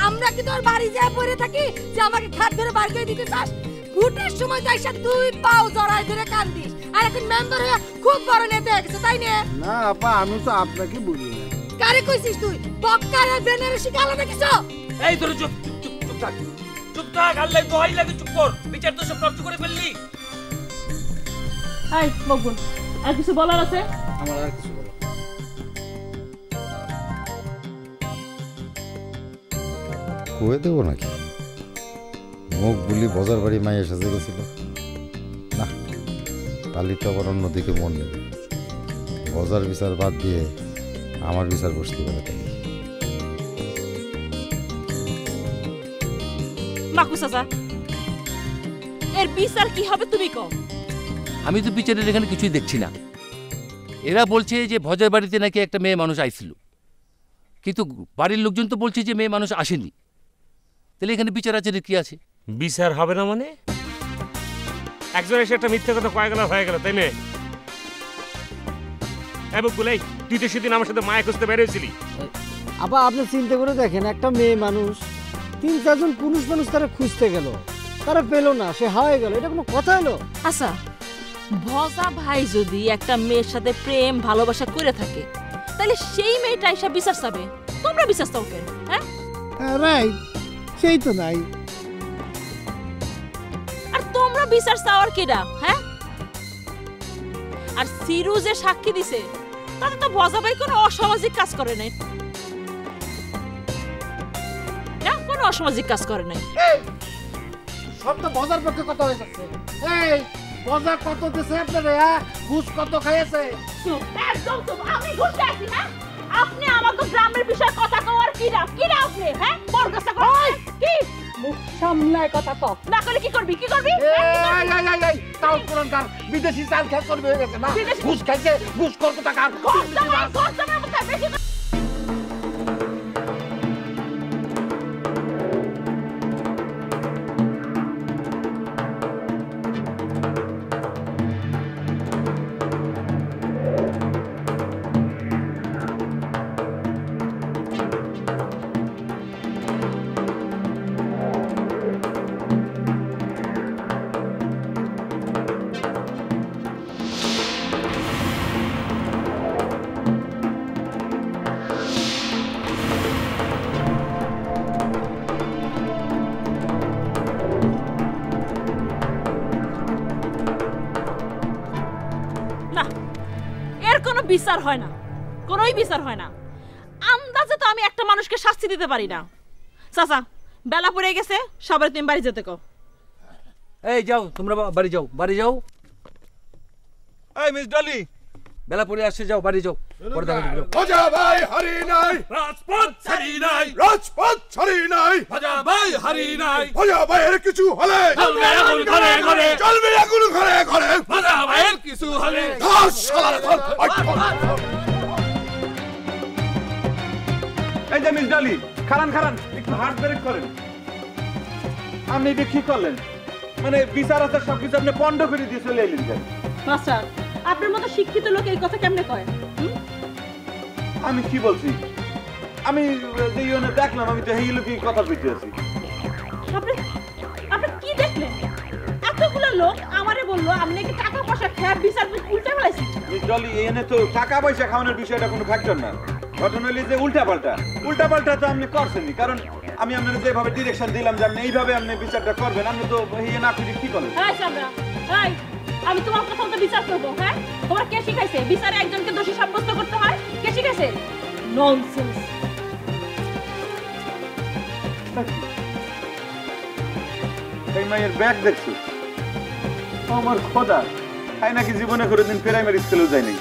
আমরা কি তোর বাড়ি যা পড়ে থাকি যে আমাকে ঘাট ধরে বার করে দিতে চাস? ভোটের সময় যাইসা তুই পাও জড়াই ধরে কান্দিস, আর এখন মেম্বার হয়ে খুব বড় নেতা হয়ে গেছে, তাই না? না আপা, আমি তো আপনাকে বলি না। কারে কইছিস তুই? বক্কার আর বেনারে শিখালো না কিছু? এই তোর চুপ থাক, আল্লাহ দোহাই লাগে, চুপ কর। বিচার তো সব নষ্ট করে ফেললি। হাই মগন, আর কিছু বলার আছে? আমার আর কিছু বলো। কয়ে দেবো নাকি? মুখ বুলি বজার বাড়ি মাইয়ের সাথে গেছিল না, কালি তো আবার অন্যদিকে মন নেবে। বজার বিচার বাদ দিয়ে আমার বিচার বসতে পারে। তাই মাকু চাচা, এর বিচার কি হবে তুমি কও? আমি তো বিচারের এখানে কিছুই দেখছি না। এরা বলছে যে ভজের বাড়িতে নাকি একটা মেয়ে মানুষ আইছিল, কিন্তু বাড়ির লোকজন তো বলছে যে মেয়ে মানুষ আসেনি। তাহলে এখানে বিচার আছে কি আছে? বিচার হবে না মানে? একজন এসে একটা মিথ্যা কথা কয়ে গেল হয়ে গেল, তাই না? বকুলাই, তুই তো সেদিন আমার সাথে মায়া খুঁজতে বেরিয়েছিলি। আপা আপনি চিন্তা করে দেখেন, একটা মেয়ে মানুষ 3-4 জন পুরুষ মানুষ তারা খুঁজতে গেল, তারা পেল না, সে হারিয়ে গেল, এটা কোনো কথা হলো? আচ্ছা, ভজা ভাই যদি একটা মেয়ের সাথে প্রেম ভালোবাসা করে থাকে, তাহলে সেই মেয়েটা এসে বিচার চাবে, তোমরা বিচার চাও কেন? হ্যাঁ রাইট, সেই তো নাই। আর তোমরা বিচার চাওয়ার কিরা? হ্যাঁ, আর সিরু যে সাক্ষী দিছে তাতে তো ভজা ভাই কোনো অসামাজিক কাজ করে নাই, না কোনো অসামাজিক কাজ করে নাই। সব তো বজার পক্ষে কথা হয়ে যাচ্ছে। এই বজার কত দিছে আপনারে? ঘুষ কত খাইছে? একদম তো আমি ঘুষ খাইছি? হ্যাঁ, আপনি আমাকে গ্রামের বিষয়ে কথা কওয়ার কিরা আপনি? হ্যাঁ, বরগাছা কই কি মুখ সামলায় কথা কও, না করলে কি করবি? এই তাও পুরান গান বিদেশি চাল খেয়ে করবে হয়ে গেছে না? ঘুষ খাইছে, ঘুষ কত টাকা? বেশি বিচার হয় না, কোনোই বিচার হয় না। আন্দাজে তো আমি একটা মানুষকে শাস্তি দিতে পারি না। চাচা বেলা পড়ে গেছে, সবাই তুমি বাড়ি যেতে কও। এই যাও তোমরা বাড়ি যাও, বাড়ি যাও। এই মিস ডলি, বেলা পড়ে আসছে, যাও বাড়ি যাও। পরে দেখা যাবে। ভজা ভাই হারি নাই, রাজপথ ছাড়ি নাই, রাজপথ ছাড়ি নাই, ভজা ভাই হারি নাই, ভজা ভাইয়ের কিছু হলে চলবে আগুন ঘরে ঘরে, চলবে আগুন ঘরে ঘরে, ভজা ভাইয়ের কিছু হলে ধর শালার ধর। এই যে মিস ডলি, খারান খারান, একটু হার্ট ব্রেক করেন। আপনি এটা কি করলেন? মানে বিচার আছে সবকিছু আপনি পন্ড করে দিয়ে চলে এলেন কেন? মাস্টার, আপনার মতো শিক্ষিত লোক এই কথা কেমনে কয়? আমি কি বলছি? আমি যে ইউনে দেখলাম, আমি তো এই লোকই কথা কইতে আছি। আপনি আপনি কি দেখলেন? এতগুলো লোক আমারে বললো আপনি কি টাকা পয়সা খেয়ে বিচার উল্টে ফেলাইছেন। মিস ডলি, এনে তো টাকা পয়সা খাওয়ানোর বিষয়টা কোনো ফ্যাক্টর না। ঘটনা হলো যে উল্টা পাল্টা তো আপনি করছেনই, কারণ আমি আপনার যেভাবে ডিরেকশন দিলাম যে আপনি এইভাবে আপনি বিচারটা করবেন, আপনি তো এই না করে কি করলেন? হ্যাঁ সামরা, হ্যাঁ আমি তোমার কথা মতো বিচার করবো। হ্যাঁ তোমার কে শিখাইছে বিচারে একজনকে দোষী সাব্যস্ত করতে হয়? কে শিখাইছে? ননসেন্স। এই মায়ের ব্যাগ দেখছো? আমার খোদা, তাই নাকি জীবনে করে দিন প্রাইমারি স্কুলেও যায় নাই,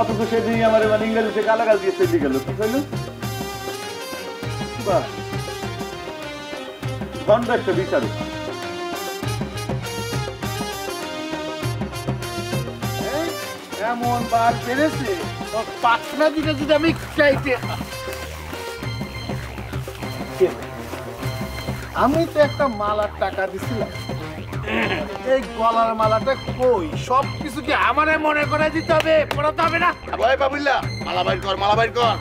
অথচ সেদিনই আমার মানে ইংরেজিতে গালাগাল দিয়ে চলে গেল। কি হইল? বাহ, ভণ্ড একটা বিচারক। এমন বার পেরেছে পাখনা দিকে যদি আমি চাইতে, আমি তো একটা মালার টাকা দিছিলাম, এই গলার মালাটা কই? সব কিছু কি আমারে মনে করে দিতে হবে, পড়াতে হবে না? ভাই বাবুল্লা, মালা বাইর কর, মালা বাইর কর।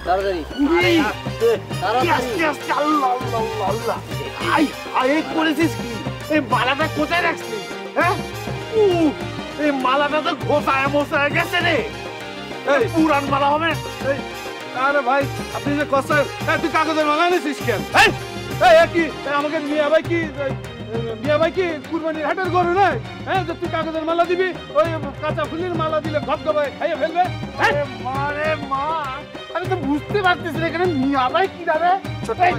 তাড়াতাড়ি আস্তে আস্তে, আল্লাহ আল্লাহ আল্লাহ আল্লাহ। আই আই করেছিস কি? এই মালাটা কোথায় রাখছিস? হ্যাঁ, এই মালাটা তো ঘোষায় মশায় গেছে রে। এই পুরান মালা হবে। আরে ভাই, আপনি যে কষ্ট, তুই কাগজের মালা এনেছিস কেন? কি আমাকে মিয়া ভাই কি কুরবানির হাটের গরু নয়? হ্যাঁ, যে তুই কাগজের মালা দিবি, ওই কাঁচা ফুলের মালা দিলে গপগপায় খাইয়ে ফেলবে। মারে মা, আমি তো বুঝতে পারতেছি না এখানে মিয়া ভাই কি রে?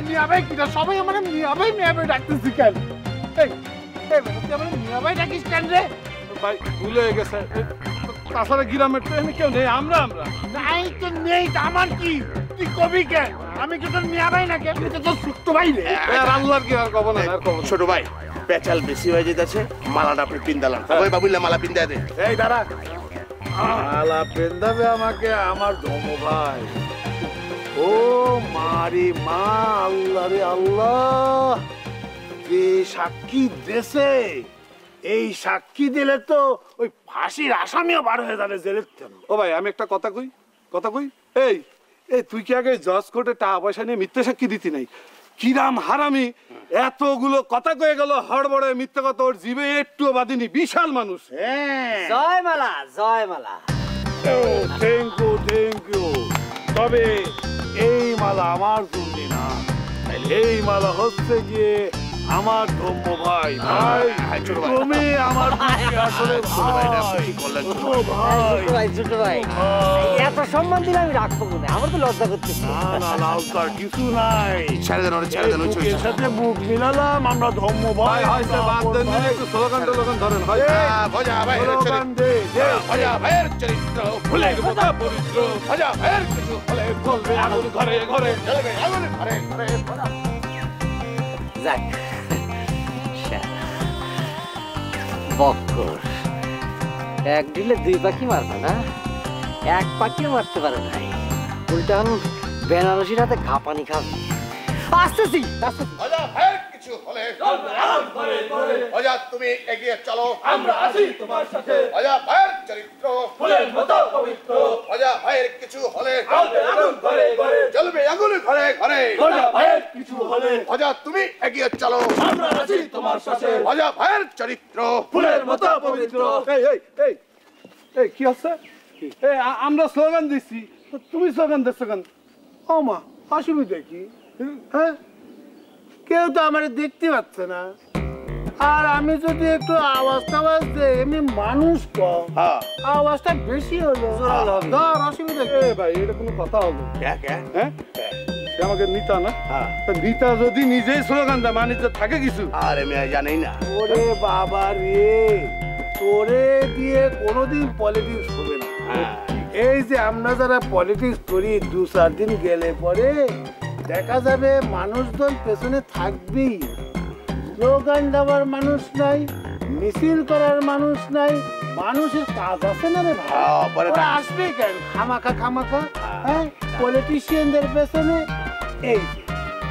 মিয়া ভাই কি, সবাই আমার মিয়া ভাই ডাকতেছি কেন? এই তুই আমার মিয়া ভাই ডাকিস কেন রে? ভাই ভুলে গেছে, তাছাড়া গ্রামের তো এমনি কেউ নেই, আমরা নাই তো নেই, আমার কি? তুই কবি কেন? আমি কি তোর মিয়া ভাই না? কেন তোর সুস্থ ভাই রে? আল্লাহর কি আর কব না, আর কব। ছোট ভাই, পেঁচাল বেশি হয়ে যেতেছে, মালাটা আপনি পিন্দালাম। ভাই বাবুল্লা, মালা পিন্দা দে। এই দাঁড়া, মালা পেন্দাবে আমাকে আমার ধর্ম ভাই। ও মারি মা, আল্লাহ রে আল্লাহ, যে সাক্ষী দেশে, এই সাক্ষী দিলে তো ওই ফাঁসির আসামিও বার হয়ে যাবে জেলের থেকে। ও ভাই, আমি একটা কথা কই, এই তুই কি আগে জজ কোর্টে টাকা পয়সা নিয়ে মিথ্যে সাক্ষী দিতি নাই? কিরাম হারামি, এতগুলো কথা কয়ে গেল হড়বড়ে মিথ্যে কথা, ওর জিভে একটুও বাদিনি, বিশাল মানুষ। জয় মালা, জয় মালা। Thank you. তবে এই মালা আমার জন্য না, এই মালা হচ্ছে গিয়ে আমার ধর্ম ভাই। তুমি আমার আসলে ছোট ভাই, এত সম্মান দিলে আমি রাখবো না, আমার তো লজ্জা করতেছি। লজ্জার কিছু নাই, ছেড়ে দেন, ছেড়ে দেন। এর সাথে বুক মিলালাম, আমরা ধর্ম ভাই। একটু স্লোগান ধরেন। ভজা ভাইয়ের চরিত্র ফুলের মতো পবিত্র, ভজা ভাইয়ের কিছু হলে চলবে আগুন ঘরে ঘরে, চলবে আগুন ঘরে ঘরে। যাক, বক্কর এক দিলে দুই পাখি মারবে না, এক পাখিও মারতে পারে না। উল্টান বেনারসির হাতে ঘাপানি খাবে। আসতেছি। ভজা ভাইয়ের কিছু হলে চলবে আগুন ঘরে ঘরে, ভজা তুমি এগিয়ে চলো, আমরা আছি তোমার সাথে, ভজা ভাইয়ের চরিত্র ফুলের মতো পবিত্র, ভজা ভাইয়ের কিছু হলে চলবে আগুন ঘরে ঘরে, চলবে আগুন ঘরে ঘরে, ভজা ভাইয়ের কিছু হলে, ভজা তুমি এগিয়ে চলো, আমরা আছি তোমার সাথে, ভজা ভাইয়ের চরিত্র ফুলের মতো পবিত্র। এই কি আছে? আমরা স্লোগান দিচ্ছি, তুমি স্লোগান দিচ্ছ কেন? ও মা, অসুবিধা কি? হ্যাঁ, কেউ তো আমার দেখতে পাচ্ছে না। আর আমি যদি একটু আওয়াজ টাওয়াজ দেই এমনি মানুষ কম, আওয়াজটা বেশি হলো ধর অসুবিধা কি? ভাই এটা কোনো কথা হলো? হ্যাঁ সে আমাকে নিতা না, নিতা যদি নিজেই স্লোগান দেয় মানে থাকে কিছু। আরে মেয়ে জানি না। ওরে বাবা রে, তোরে দিয়ে কোনোদিন পলিটিক্স হবে না। এই যে আমরা যারা পলিটিক্স করি 2-4 দিন গেলে পরে দেখা যাবে মানুষজন পেছনে থাকবেই, স্লোগান দেওয়ার মানুষ নাই, মিছিল করার মানুষ নাই, মানুষের কাজ আছে না রে ভাই, ওরা আসবে কেন খামাখা? হ্যাঁ, পলিটিশিয়ানদের পেছনে এই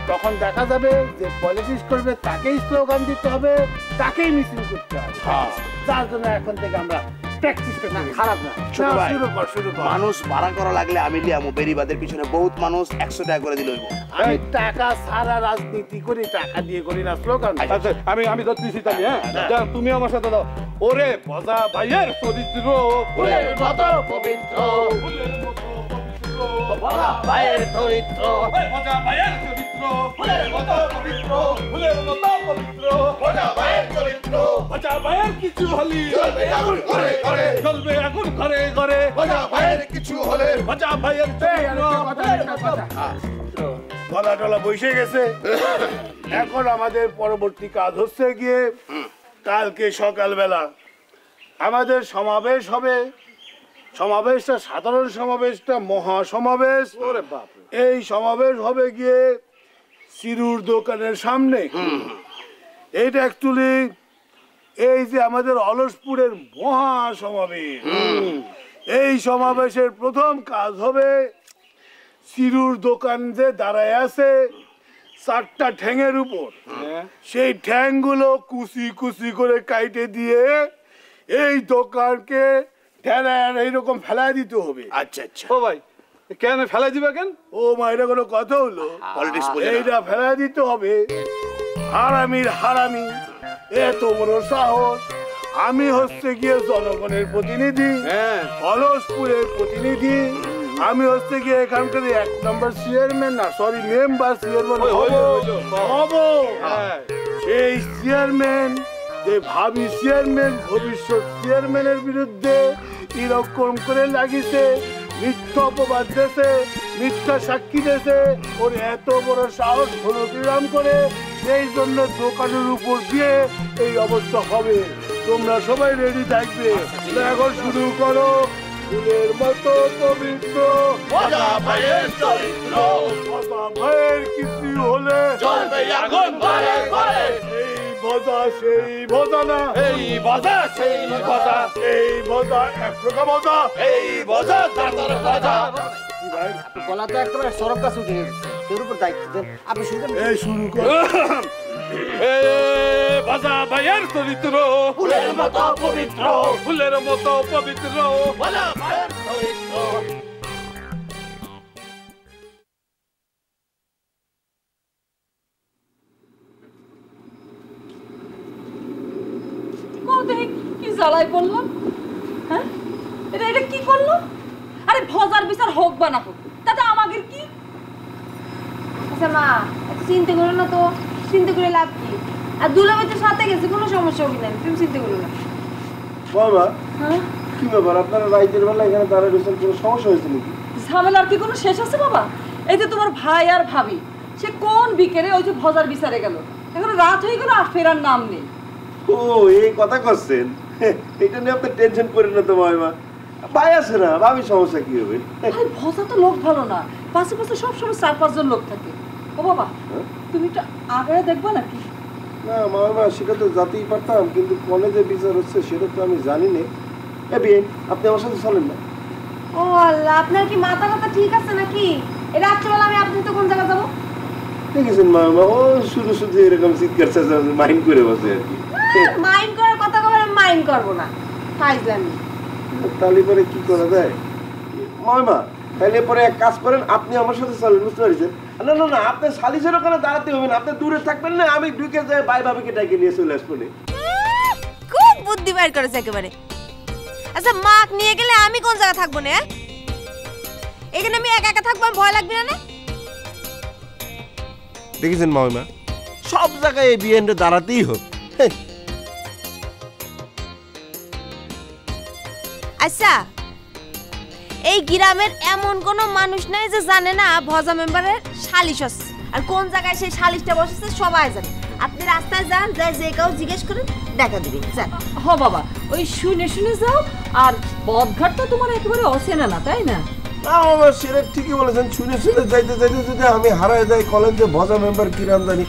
তখন দেখা যাবে যে পলিটিক্স করবে তাকেই স্লোগান দিতে হবে, তাকেই মিছিল করতে হবে। যার জন্য এখন থেকে আমরা প্র্যাকটিসটা না খারাপ না, শুরু কর। মানুষ ভাড়া করা লাগলে আমি লিয়ামু, বেরিবাদের পিছনে বহুত মানুষ 100 টাকা করে দিল। আমি টাকা ছাড়া রাজনীতি করি, টাকা দিয়ে করি না স্লোগান। আচ্ছা আমি ধরতেছি তাহলে। হ্যাঁ তুমি আমার সাথে দাও। ওরে ভজা ভাইয়ের চরিত্র ফুলের মতো পবিত্র, ফুলের মতো পবিত্র, ভজা ভাইয়ের চরিত্র, ভজা ভাইয়ের চরিত্র, ফুলের মতো পবিত্র, ফুলের মতো পবিত্র, ভজা ভাইয়ের চরিত্র, ভজা ভাইয়ের কিছু হলি চলবে আগুন করে করে, চলবে আগুন করে করে, ভজা ভাইয়ের কিছু হলে, ভজা ভাইয়ের গলা টলা বসে গেছে। এখন আমাদের পরবর্তী কাজ হচ্ছে গিয়ে কালকে সকালবেলা আমাদের সমাবেশ হবে। সমাবেশটা সাধারণ সমাবেশটা মহাসমাবেশ। এই সমাবেশ হবে গিয়ে চিরুর দোকানের সামনে। এইটা অ্যাকচুয়ালি এই যে আমাদের অলসপুরের মহাসমাবেশ, এই সমাবেশের প্রথম কাজ হবে চিরুর দোকান যে দাঁড়ায় আছে 4টা ঠ্যাঙের উপর, সেই ঠ্যাংগুলো কুচি কুচি করে কাইটে দিয়ে এই দোকানকে এইরকম ফেলাই দিতে হবে। আচ্ছা আচ্ছা। ও ভাই কেন ফেলাই দিবে কেন? ও মা, এটা কোনো কথা হলো? এইটা ফেলাই দিতে হবে। হারামির হারামি, এত বড় সাহস! আমি হচ্ছে গিয়ে জনগণের প্রতিনিধি, অলসপুরের প্রতিনিধি, আমি হচ্ছে গিয়ে এখানকার 1 নম্বর চেয়ারম্যান, না সরি মেম্বার, চেয়ারম্যান হব। সেই চেয়ারম্যান, যে ভাবি চেয়ারম্যান, ভবিষ্যৎ চেয়ারম্যানের বিরুদ্ধে এরকম করে লাগিছে, মিথ্যা অপবাদ দেশে, মিথ্যা সাক্ষী দেশে, ওর এত বড় সাহস হলো কিরাম করে, সেই জন্য দোকানের উপর দিয়ে এই অবস্থা হবে। তোমরা সবাই রেডি থাকবে। এখন শুরু করো। ফুলের মতো পবিত্র, ভজা ভাইয়ের চরিত্র, ভজা ভাইয়ের কিছু হলে চলবে আগুন করে করে, এই ভজা সেই ভজা না, এই ভজা সেই ভজা, এই ভজা এক প্রকার ভজা, এই ভজা তার ভজা। গলা তো একেবারে সরব গাছ উঠে গেছে, তোর উপর দায়িত্ব দেন, আপনি শুরু করেন। এই শুরু কর। ভজা ভাইয়ের চরিত্র ফুলের মতো পবিত্র, ফুলের মতো পবিত্র, ভজা ভাইয়ের চরিত্র। কি জ্বালাই বললাম? হ্যাঁ, এটা কি করলো? আরে ভজার বিচার হোক বা না হোক, তাতে আমাদের কি? আচ্ছা মা, চিন্তা করো না তো, চিন্তা করে লাভ কি? আর দুলাভাই তো সাথে গেছে, কোনো সমস্যা হবে না, তুমি চিন্তা করো না। বাবা, হ্যাঁ কি ব্যাপার, আপনারা রাইতের বেলা এখানে দাঁড়িয়ে রয়েছেন, কোনো সমস্যা হয়েছে নাকি? ঝামেলার কি কোনো শেষ আছে বাবা? এই যে তোমার ভাই আর ভাবি, সে কোন বিকেলে ওই যে ভজার বিচারে গেল, এখন রাত হয়ে গেল আর ফেরার নাম নেই। ও এই কথা করছেন, এটা নিয়ে আপনি টেনশন করেন না তো মাইমা, ভাই আছে না, ভাবি সমস্যা কি হবে? আরে ভজা তো লোক ভালো না, পাশে পাশে সবসময় 4-5 জন লোক থাকে। ও বাবা, তুমি এটা আগে দেখবা নাকি? না মামা, সেটা তো যাতেই পারতাম, কিন্তু কলেজে বিচার হচ্ছে সেটা তো আমি জানি না। আপনি আমার সাথে চলেন না? ও আল্লাহ, আপনার কি মাথা কথা ঠিক আছে নাকি? এই রাত্রিবেলা আমি আপনি তো কোন জায়গা যাবো? দেখেছেন মামা, ও শুধু শুধু এরকম চিৎকার চেঁচামেচি মাইন্ড করে বসে আর কি। মাইন্ড করার কথা বলে আমি মাইন্ড করবো না, ফাইজলামি। তাহলে পরে কি করা যায় মামা? তাহলে পরে এক কাজ করেন, আপনি আমার সাথে চলেন, বুঝতে পারছেন? না না না, আপনি সালিশের ওখানে দাঁড়াতে হবে না, আপনি দূরে থাকবেন না, আমি ঢুকে যাই ভাই ভাবিকে ডেকে নিয়ে চলে আসবো। খুব বুদ্ধি বাইর করেছে একেবারে। আচ্ছা মাক নিয়ে গেলে আমি কোন জায়গা থাকবো না? এখানে আমি একা একা থাকবো, আমি ভয় লাগবে না? দেখেছেন মামা, সব জায়গায় এই বিয়েন্ডে দাঁড়াতেই হোক, আচ্ছা এই গ্রামের এমন কোনো মানুষ নাই যে জানে না ভজা মেম্বারের সালিশ আছে, আর কোন জায়গায় সেই সালিশটা বসেছে সবাই জানে। আপনি রাস্তায় যান, যাই যে কেউ জিজ্ঞেস করেন দেখা দিবি। হ বাবা, ওই শুনে শুনে যাও, আর পথঘাট তো তোমার একেবারে অচেনা না, তাই না? না বাবা, সেটা ঠিকই বলেছেন। শুনে শুনে যাইতে যাইতে যদি আমি হারায় যাই কলেন যে ভজা মেম্বার কিরাম জানি,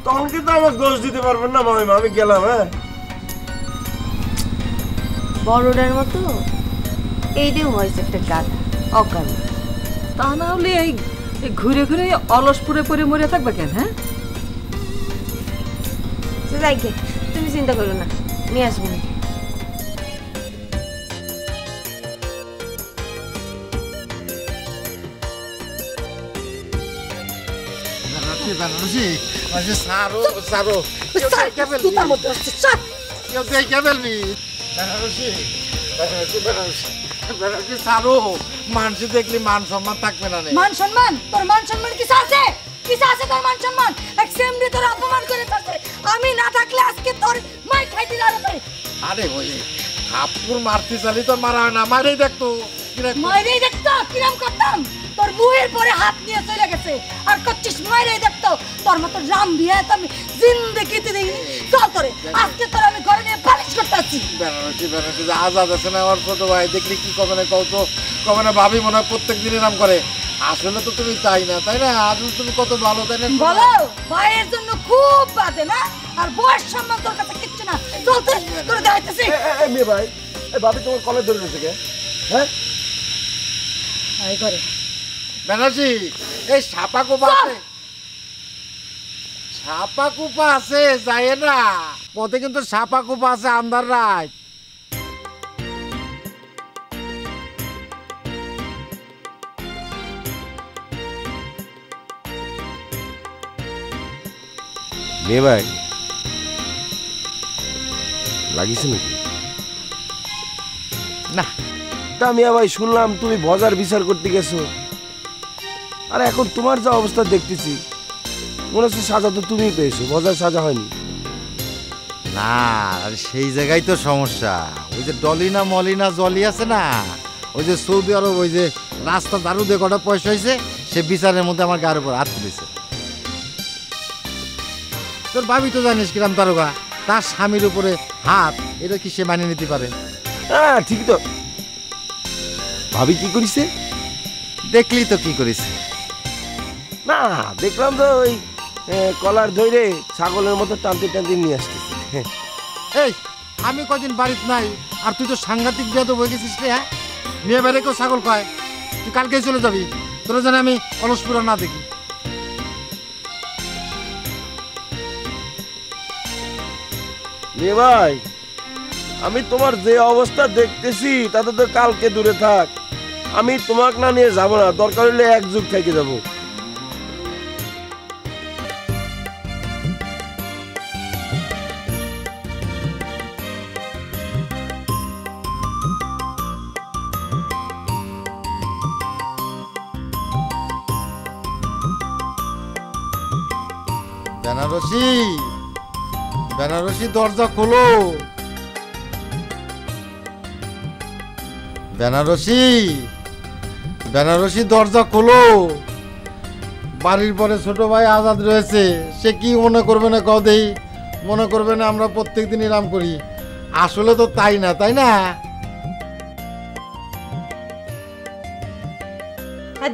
তখন কিন্তু আমাকে দোষ দিতে পারবেন না মামিমা। আমি গেলাম। হ্যাঁ, বড়টার মতো এইটাও হয়েছে একটা গাধা, অকাল। তা না হলে এই ঘুরে ঘুরে অলসপুরে পরে মরে থাকবে কেন? হ্যাঁ, যাই গে, তুমি চিন্তা করো না, নিয়ে আসবো না। মানুষ দেখলি মান সম্মান থাকবে না। মান সম্মান? তোর মান সম্মান কিছু আছে? কিছু আছে তোর মান সম্মান? এক সেমনি তোর অপমান করে তাছে। আমি না থাকলে আজকে তোর মাই খাইতে লাগবে। আরে ওই হাপুর মারতে চালি তো মারা হয় না, মারেই দেখতো। মাইরেই দেখতো কিরাম করতাম? তোর মুয়ের পরে হাত নিয়ে চলে গেছে আর করছিস মাইরেই দেখতো। তোর মতো রাম বিয়ে তো আমি জিন্দেগিতে দেখিনি। চল তোরে আজকে তোর আমি ঘরে নিয়ে পালিশ করতেছি। বেনারসি বেনারসি আজাদ আছে না আমার ছোট ভাই, দেখলি কি কবে না কও তো, কবে না ভাবি মনে হয় প্রত্যেক দিন এরম করে। আসলে তো তুমি তাই না, তাই না? আসলে তুমি কত ভালো, তাই না? বলো ভাইয়ের জন্য খুব বাদে না, আর বয়স সম্মান তোর কাছে কিচ্ছু না। চল তোরে দেখাইতেছি। মেয়ে ভাই, এই ভাবি তোমার কলেজ ধরে রয়েছে কে? হ্যাঁ, এই করে বেনারসি এই সাপা কোপা আছে, সাপা কোপা আছে, যায় না পথে কিন্তু সাপা কোপা আছে আন্ধার রাত। মেয়ে ভাই লাগিস নাকি? না, তা মিয়া ভাই শুনলাম তুমি ভজার বিচার করতে গেছো, আর এখন তোমার যা অবস্থা দেখতেছি মনে হচ্ছে সাজা তো তুমি পেয়েছো, ভজার সাজা হয়নি। না, আর সেই জায়গায় তো সমস্যা। ওই যে ডলিনা মলিনা জলি আছে না, ওই যে সৌদি আরব ওই যে রাস্তা দারু দিয়ে কটা পয়সা হয়েছে, সে বিচারের মধ্যে আমার গায়ের উপর হাত তুলেছে। তোর ভাবি তো জানিস কিরাম তারকা, তার স্বামীর উপরে হাত, এটা কি সে মানিয়ে নিতে পারে? হ্যাঁ ঠিক তো। ভাবি কি করিছে? দেখলি তো কি করেছে। না দেখলাম তো ওই কলার ধরে ছাগলের মতো টানতে টানতে নিয়ে আসতেছে। এই আমি কদিন বাড়িতে নাই, আর তুই তো সাংঘাতিক বিয়াদব হয়ে গেছিস রে। হ্যাঁ, মেয়ে বাইরে কেউ ছাগল কয়, তুই কালকেই চলে যাবি, তোরা জানে আমি অলসপুরা না দেখি। মেয়ে ভাই, আমি তোমার যে অবস্থা দেখতেছি তাতে তো কালকে দূরে থাক, আমি তোমাকে না নিয়ে যাবো না, দরকার হলে এক যুগ থেকে যাবো। বেনারসি, বেনারসি দরজা খোলো। বেনারসি, বেনারসি দরজা খোলো। বাড়ির পরে ছোট ভাই আজাদ রয়েছে, সে কি মনে করবে না কদেই? মনে করবে না আমরা প্রত্যেক দিন এরাম করি? আসলে তো তাই না, তাই না?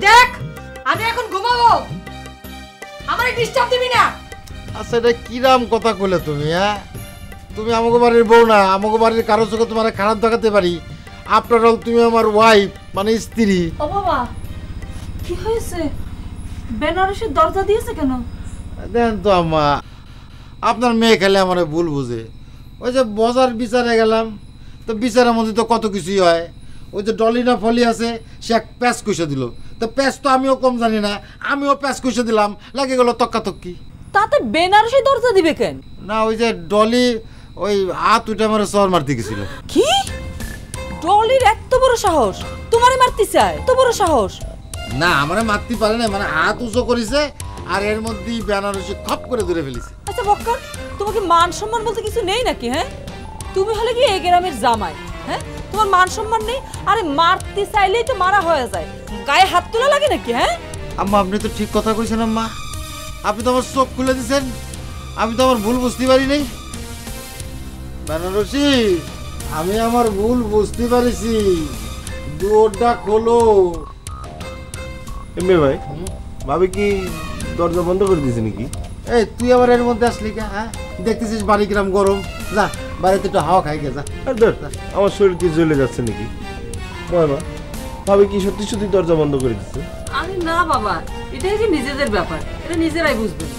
দেখ আমি এখন ঘুমাবো, আমারে ডিস্টার্ব দিবি না। আচ্ছা, এটা কিরাম কথা কইলে তুমি? হ্যাঁ, তুমি আমাকে বাড়ির বউ না, আমাকে বাড়ির কারো চোখে তোমার খারাপ দেখাতে পারি। আফটার অল তুমি আমার ওয়াইফ, মানে স্ত্রী। ও বাবা, কি হয়েছে? বেনারসের দরজা দিয়েছে কেন? দেন তো আম্মা, আপনার মেয়ে খেলে আমার ভুল বুঝে। ওই যে বাজার বিচারে গেলাম, তো বিচারের মধ্যে তো কত কিছুই হয়। ওই যে ডলিনা ফলি আছে, সে এক প্যাঁচ কষে দিল, তো প্যাঁচ তো আমিও কম জানি না, আমিও প্যাঁচ কষে দিলাম, লাগে গেল তক্কাতক্কি। তাতে বেনারসি দরজা দিবে কেন? না, ওই যে ডলি ওই হাত উঠে আমার চর মারতে গেছিল। কি? ডলির এত বড় সাহস তোমারে মারতে চায়? এত বড় সাহস? না, আমারে মারতে পারে না, মানে হাত উঁচু করেছে, আর এর মধ্যেই বেনারসি খপ করে ধরে ফেলেছে। আচ্ছা বক্কর, তোমাকে মান সম্মান বলতে কিছু নেই নাকি? হ্যাঁ, তুমি হলে কি এই গ্রামের জামাই, হ্যাঁ, তো তোমার মান সম্মান নেই? আরে মারতে চাইলেই তো মারা হয়ে যায়, গায়ে হাত তোলা লাগে নাকি? হ্যাঁ আম্মা, আপনি তো ঠিক কথা কইছেন আম্মা। আপনি তো আমার চোখ খুলে দিচ্ছেন, আমি তো আমার ভুল বুঝতে পারি নাই। বেনারসি, আমি আমার ভুল বুঝতে পারিছি, দুয়ারটা খোলো। এমনি ভাই, ভাবি কি দরজা বন্ধ করে দিয়েছে নাকি? এই তুই আবার এর মধ্যে আসলি কে? হ্যাঁ, দেখতেছিস বাড়ি কিরাম গরম, যা বাড়িতে একটু হাওয়া খাই গে যা। আমার শরীর কি জ্বলে যাচ্ছে নাকি? বাবা, ভাবি কি সত্যি সত্যি দরজা বন্ধ করে দিচ্ছে? আরে না বাবা, এটা যে নিজেদের ব্যাপার, এটা নিজেরাই বুঝবেন।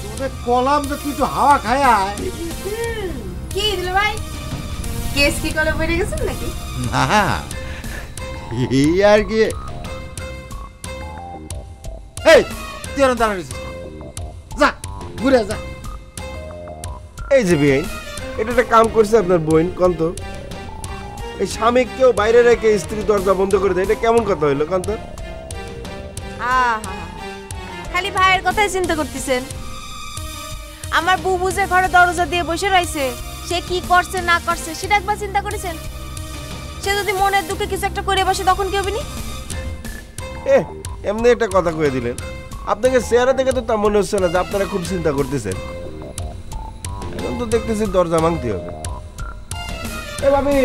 তোরে কলাম যে তুই তো হাওয়া খায় আয়। কি দিল ভাই, কেস কি করে বেড়ে গেছেন নাকি? না, এই আর কি। এই তুই আর দাঁড়ানিস, যা ঘুরে যা। এই যে বিয়াই, এটা একটা কাম করছে আপনার বোন, কন্ত এই স্বামী কেউ বাইরে রেখে স্ত্রী দরজা বন্ধ করে দেয়, এটা কেমন কথা হইলো কন্ত? খালি ভাইয়ের কথাই চিন্তা করতেছেন। আমার বউ বুঝে ঘরে দরজা দিয়ে বসে রয়েছে, সে কি করছে না করছে সেটা একবার চিন্তা করেছেন? সে যদি মনের দুঃখে কিছু একটা করে বসে তখন কি হবে? এমনি একটা কথা কয়ে দিলেন। আপনাকে চেহারা দেখে তো তা মনে হচ্ছে না যে আপনারা খুব চিন্তা করতেছেন। এখন তো দেখতেছি দরজা ভাঙতে হবে। এ ভাবি,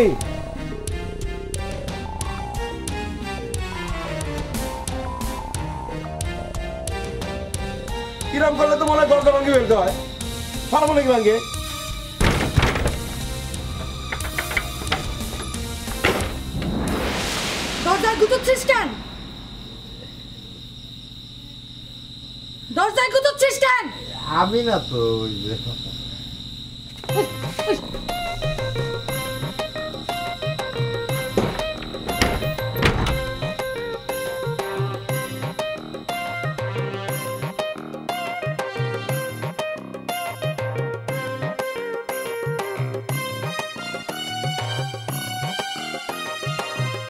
কিরম করলে তো মনে হয় দরজা ভাঙে ফেলতে হয়। পারবো নাকি ভাঙে? দরজায় গুতুচ্ছিস কেন? দরজায় গুতুচ্ছিস কেন? আমি না তো